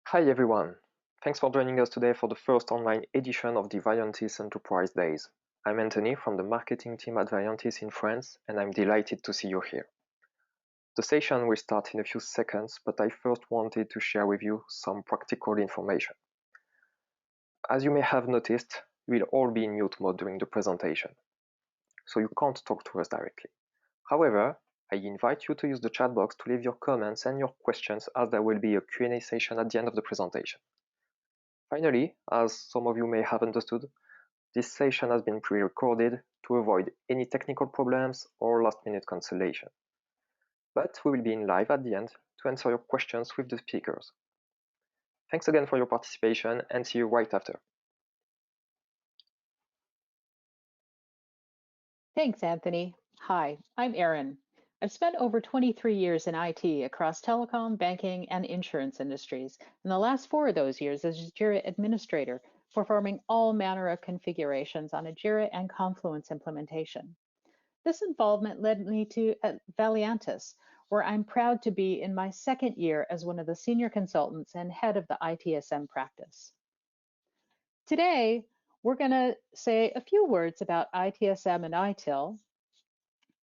Hi everyone, thanks for joining us today for the first online edition of the Viantis Enterprise Days. I'm Anthony from the marketing team at Viantis in France, and I'm delighted to see you here. The session will start in a few seconds, but I first wanted to share with you some practical information. As you may have noticed, we'll all be in mute mode during the presentation, so you can't talk to us directly. However, I invite you to use the chat box to leave your comments and your questions, as there will be a Q&A session at the end of the presentation. Finally, as some of you may have understood, this session has been pre-recorded to avoid any technical problems or last-minute cancellation. But we will be in live at the end to answer your questions with the speakers. Thanks again for your participation, and see you right after. Thanks, Anthony. Hi, I'm Erin. I've spent over 23 years in IT across telecom, banking, and insurance industries, and the last 4 of those years as Jira administrator, performing all manner of configurations on a Jira and Confluence implementation. This involvement led me to Valiantis, where I'm proud to be in my second year as one of the senior consultants and head of the ITSM practice. Today, we're going to say a few words about ITSM and ITIL.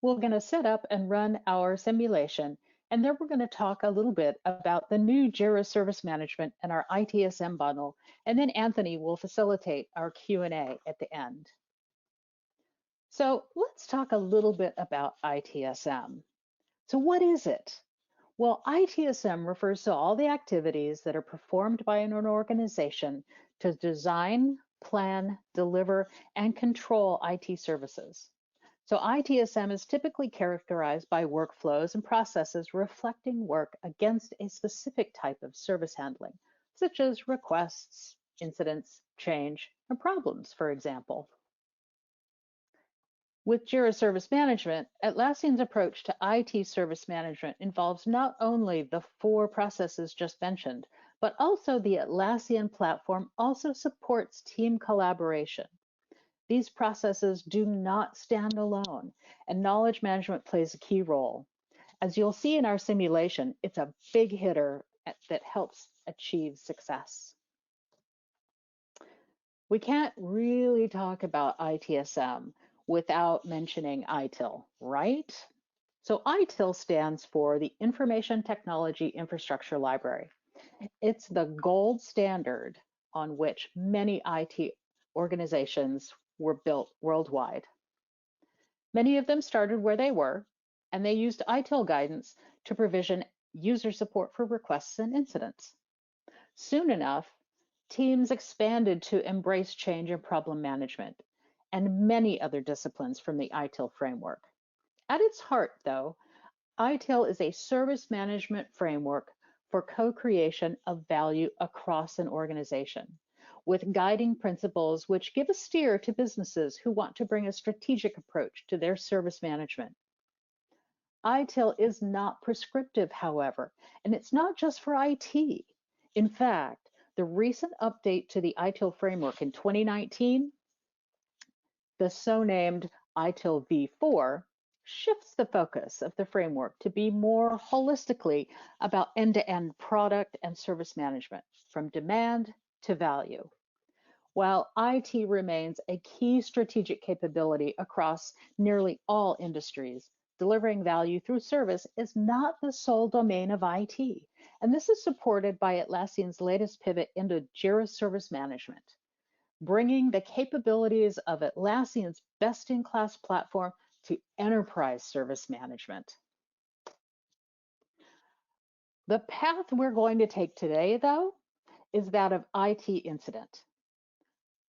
We're going to set up and run our simulation, and then we're going to talk a little bit about the new Jira Service Management and our ITSM bundle, and then Anthony will facilitate our Q&A at the end. So let's talk a little bit about ITSM. So what is it? Well, ITSM refers to all the activities that are performed by an organization to design, plan, deliver, and control IT services. So ITSM is typically characterized by workflows and processes reflecting work against a specific type of service handling, such as requests, incidents, change, and problems, for example. With Jira Service Management, Atlassian's approach to IT service management involves not only the 4 processes just mentioned, but also the Atlassian platform also supports team collaboration. These processes do not stand alone, and knowledge management plays a key role. As you'll see in our simulation, it's a big hitter that helps achieve success. We can't really talk about ITSM without mentioning ITIL, right? So ITIL stands for the Information Technology Infrastructure Library. It's the gold standard on which many IT organizations were built worldwide. Many of them started where they were, and they used ITIL guidance to provision user support for requests and incidents. Soon enough, teams expanded to embrace change and problem management, and many other disciplines from the ITIL framework. At its heart, though, ITIL is a service management framework for co-creation of value across an organization, with guiding principles which give a steer to businesses who want to bring a strategic approach to their service management. ITIL is not prescriptive, however, and it's not just for IT. In fact, the recent update to the ITIL framework in 2019, the so-named ITIL v4, shifts the focus of the framework to be more holistically about end-to-end product and service management, from demand to value. While IT remains a key strategic capability across nearly all industries, delivering value through service is not the sole domain of IT, and this is supported by Atlassian's latest pivot into Jira Service Management, bringing the capabilities of Atlassian's best-in-class platform to enterprise service management. The path we're going to take today, though, is that of IT incident.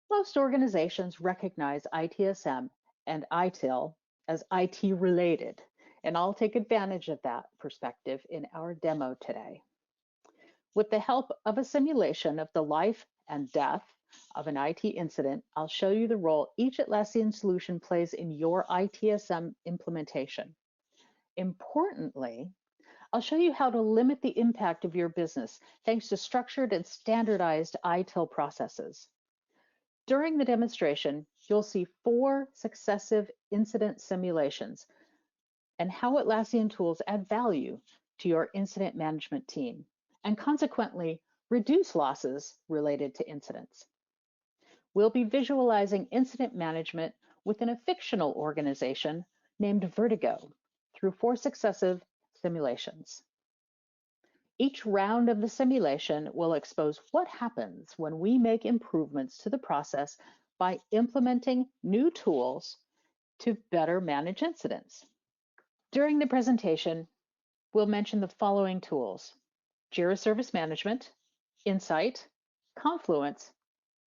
Most organizations recognize ITSM and ITIL as IT related, and I'll take advantage of that perspective in our demo today. With the help of a simulation of the life and death of an IT incident, I'll show you the role each Atlassian solution plays in your ITSM implementation. Importantly, I'll show you how to limit the impact of your business thanks to structured and standardized ITIL processes. During the demonstration, you'll see 4 successive incident simulations and how Atlassian tools add value to your incident management team, and consequently, reduce losses related to incidents. We'll be visualizing incident management within a fictional organization named Vertigo through 4 successive simulations. Each round of the simulation will expose what happens when we make improvements to the process by implementing new tools to better manage incidents. During the presentation, we'll mention the following tools: Jira Service Management, Insight, Confluence,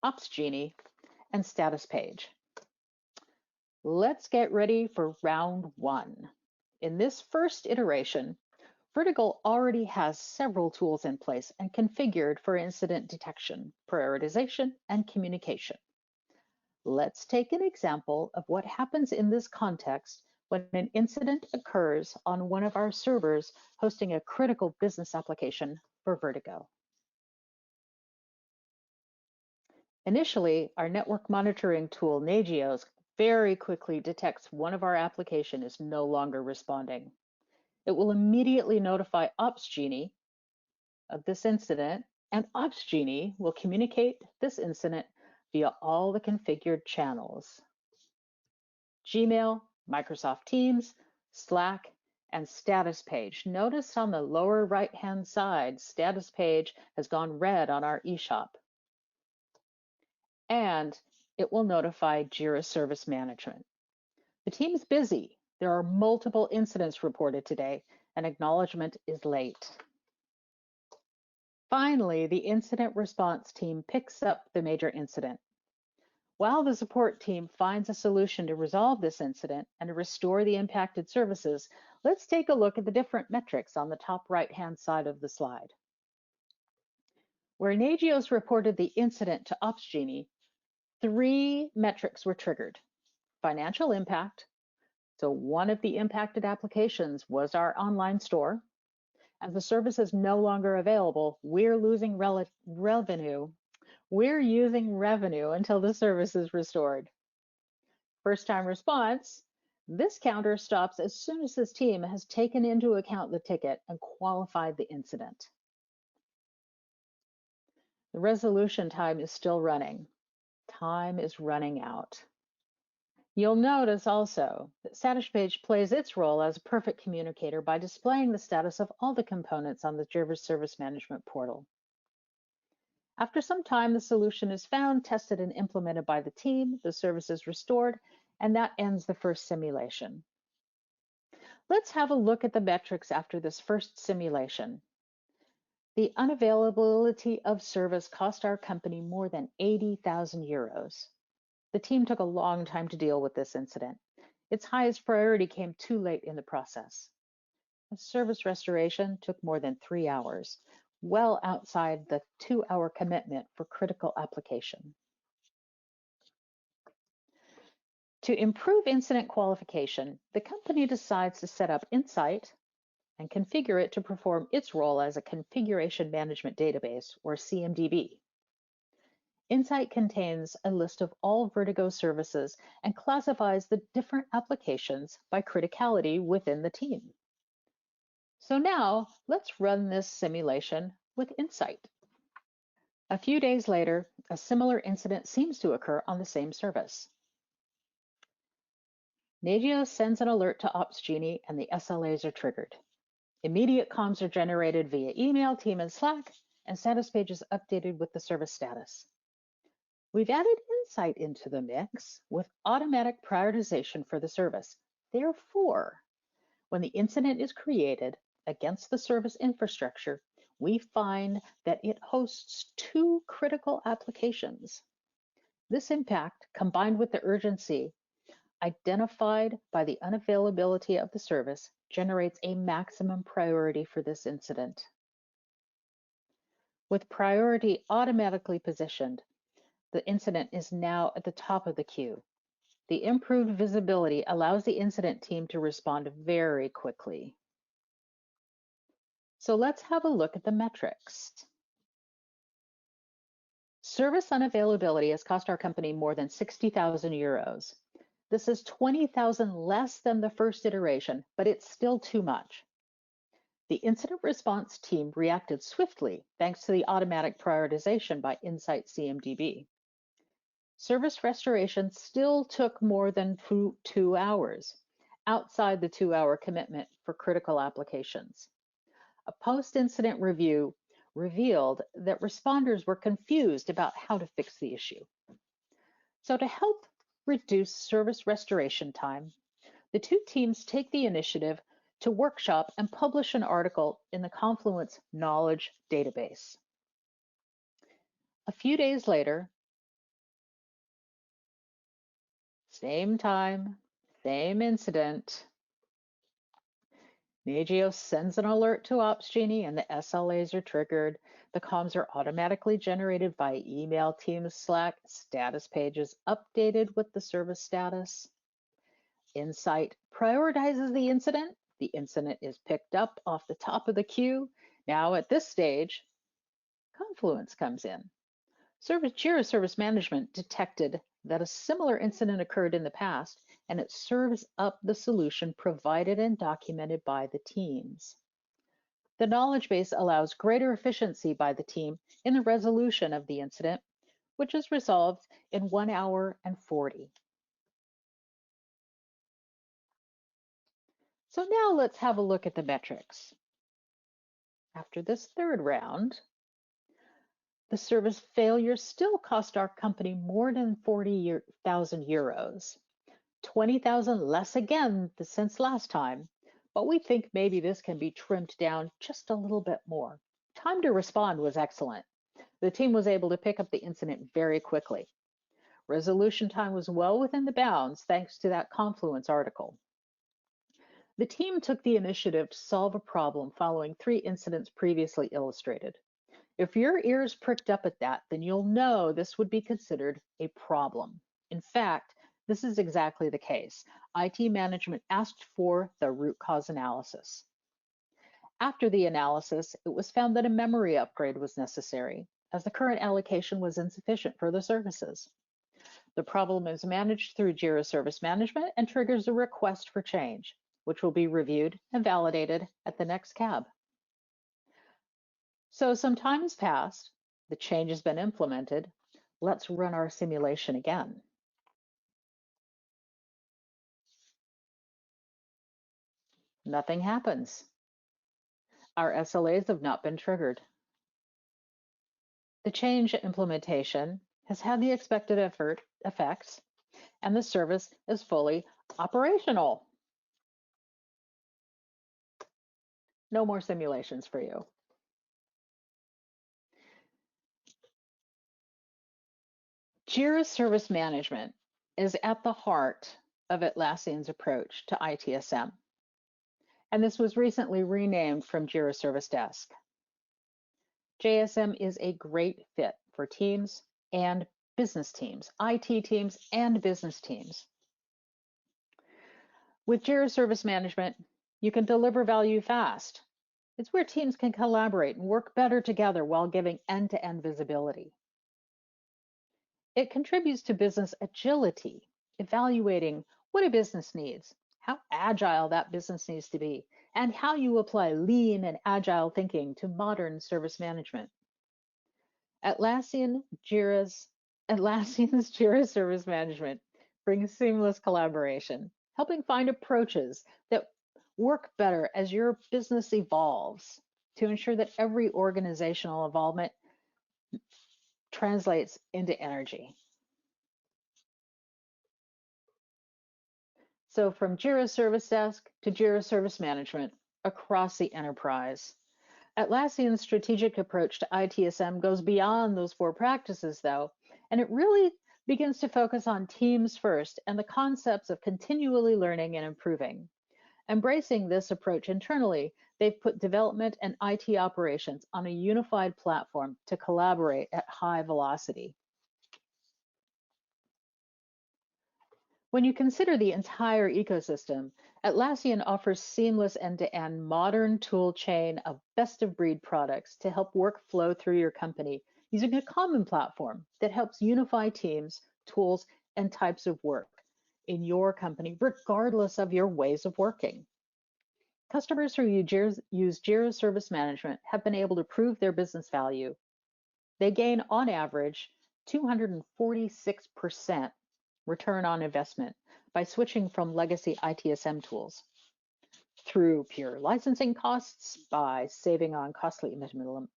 OpsGenie, and Status Page. Let's get ready for round 1. In this first iteration, Vertigo already has several tools in place and configured for incident detection, prioritization, and communication. Let's take an example of what happens in this context when an incident occurs on one of our servers hosting a critical business application for Vertigo. Initially, our network monitoring tool, Nagios, very quickly detects one of our applications is no longer responding. It will immediately notify OpsGenie of this incident, and OpsGenie will communicate this incident via all the configured channels: Gmail, Microsoft Teams, Slack, and Status Page. Notice on the lower right-hand side, Status Page has gone red on our eShop. And it will notify Jira Service Management. The team's busy. There are multiple incidents reported today, and acknowledgement is late. Finally, the incident response team picks up the major incident. While the support team finds a solution to resolve this incident and to restore the impacted services, let's take a look at the different metrics on the top right-hand side of the slide. Where Nagios reported the incident to OpsGenie, 3 metrics were triggered: financial impact, so one of the impacted applications was our online store. As the service is no longer available, we're losing revenue. We're using revenue until the service is restored. First time response, this counter stops as soon as this team has taken into account the ticket and qualified the incident. The resolution time is still running. Time is running out. You'll notice also that Status Page plays its role as a perfect communicator by displaying the status of all the components on the Jira Service Management portal. After some time, the solution is found, tested, and implemented by the team, the service is restored, and that ends the first simulation. Let's have a look at the metrics after this first simulation. The unavailability of service cost our company more than 80,000 euros. The team took a long time to deal with this incident. Its highest priority came too late in the process. The service restoration took more than 3 hours, well outside the 2-hour commitment for critical application. To improve incident qualification, the company decides to set up Insight and configure it to perform its role as a configuration management database, or CMDB. Insight contains a list of all Vertigo services and classifies the different applications by criticality within the team. So now let's run this simulation with Insight. A few days later, a similar incident seems to occur on the same service. Nagios sends an alert to OpsGenie and the SLAs are triggered. Immediate comms are generated via email, team, and Slack, and Status Page is updated with the service status. We've added Insight into the mix with automatic prioritization for the service. Therefore, when the incident is created against the service infrastructure, we find that it hosts 2 critical applications. This impact, combined with the urgency identified by the unavailability of the service, generates a maximum priority for this incident. With priority automatically positioned, the incident is now at the top of the queue. The improved visibility allows the incident team to respond very quickly. So let's have a look at the metrics. Service unavailability has cost our company more than 60,000 euros. This is 20,000 less than the first iteration, but it's still too much. The incident response team reacted swiftly thanks to the automatic prioritization by Insight CMDB. Service restoration still took more than 2 hours, outside the 2-hour commitment for critical applications. A post-incident review revealed that responders were confused about how to fix the issue. So to help reduce service restoration time, the two teams take the initiative to workshop and publish an article in the Confluence Knowledge Database. A few days later, same time, same incident, Nagio sends an alert to OpsGenie and the SLAs are triggered. The comms are automatically generated via email, Teams, Slack, status pages updated with the service status. Insight prioritizes the incident. The incident is picked up off the top of the queue. Now at this stage, Confluence comes in. Jira Service Management detected that a similar incident occurred in the past, and it serves up the solution provided and documented by the teams. The knowledge base allows greater efficiency by the team in the resolution of the incident, which is resolved in 1 hour and 40. So now let's have a look at the metrics. After this third round, the service failure still cost our company more than 40,000 euros, 20,000 less again since last time, but we think maybe this can be trimmed down just a little bit more. Time to respond was excellent. The team was able to pick up the incident very quickly. Resolution time was well within the bounds thanks to that Confluence article. The team took the initiative to solve a problem following 3 incidents previously illustrated. If your ears pricked up at that, then you'll know this would be considered a problem. In fact, this is exactly the case. IT management asked for the root cause analysis. After the analysis, it was found that a memory upgrade was necessary, as the current allocation was insufficient for the services. The problem is managed through Jira Service Management and triggers a request for change, which will be reviewed and validated at the next CAB. So some time has passed, the change has been implemented. Let's run our simulation again. Nothing happens. Our SLAs have not been triggered. The change implementation has had the expected effects, and the service is fully operational. No more simulations for you. Jira Service Management is at the heart of Atlassian's approach to ITSM, and this was recently renamed from Jira Service Desk. JSM is a great fit for teams and business teams, IT teams and business teams. With Jira Service Management, you can deliver value fast. It's where teams can collaborate and work better together while giving end-to-end visibility. It contributes to business agility, evaluating what a business needs, how agile that business needs to be, and how you apply lean and agile thinking to modern service management. Atlassian's Jira Service Management brings seamless collaboration, helping find approaches that work better as your business evolves to ensure that every organizational involvement translates into energy. So from Jira Service Desk to Jira Service Management across the enterprise. Atlassian's strategic approach to ITSM goes beyond those 4 practices though, and it really begins to focus on teams first and the concepts of continually learning and improving. Embracing this approach internally, they've put development and IT operations on a unified platform to collaborate at high velocity. When you consider the entire ecosystem, Atlassian offers seamless end-to-end modern tool chain of best-of-breed products to help work flow through your company using a common platform that helps unify teams, tools, and types of work in your company, regardless of your ways of working. Customers who use Jira Service Management have been able to prove their business value. They gain, on average, 246% return on investment by switching from legacy ITSM tools. Through pure licensing costs, by saving on costly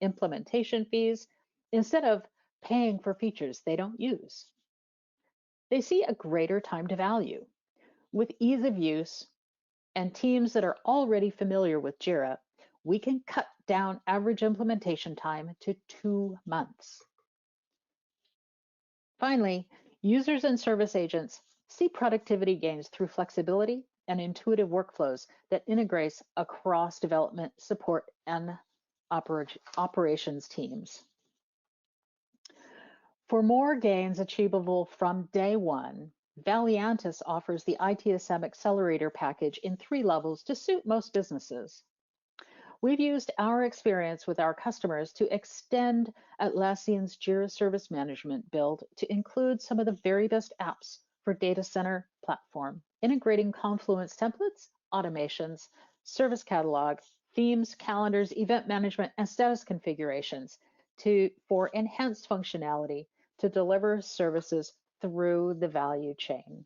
implementation fees, instead of paying for features they don't use. They see a greater time to value. With ease of use and teams that are already familiar with Jira, we can cut down average implementation time to 2 months. Finally, users and service agents see productivity gains through flexibility and intuitive workflows that integrates across development, support, and operations teams. For more gains achievable from day one, Valiantis offers the ITSM Accelerator package in 3 levels to suit most businesses. We've used our experience with our customers to extend Atlassian's Jira Service Management build to include some of the very best apps for data center platform, integrating Confluence templates, automations, service catalog, themes, calendars, event management, and status configurations for enhanced functionality to deliver services through the value chain.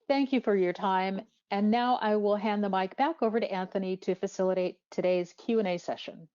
Thank you for your time. And now I will hand the mic back over to Anthony to facilitate today's Q&A session.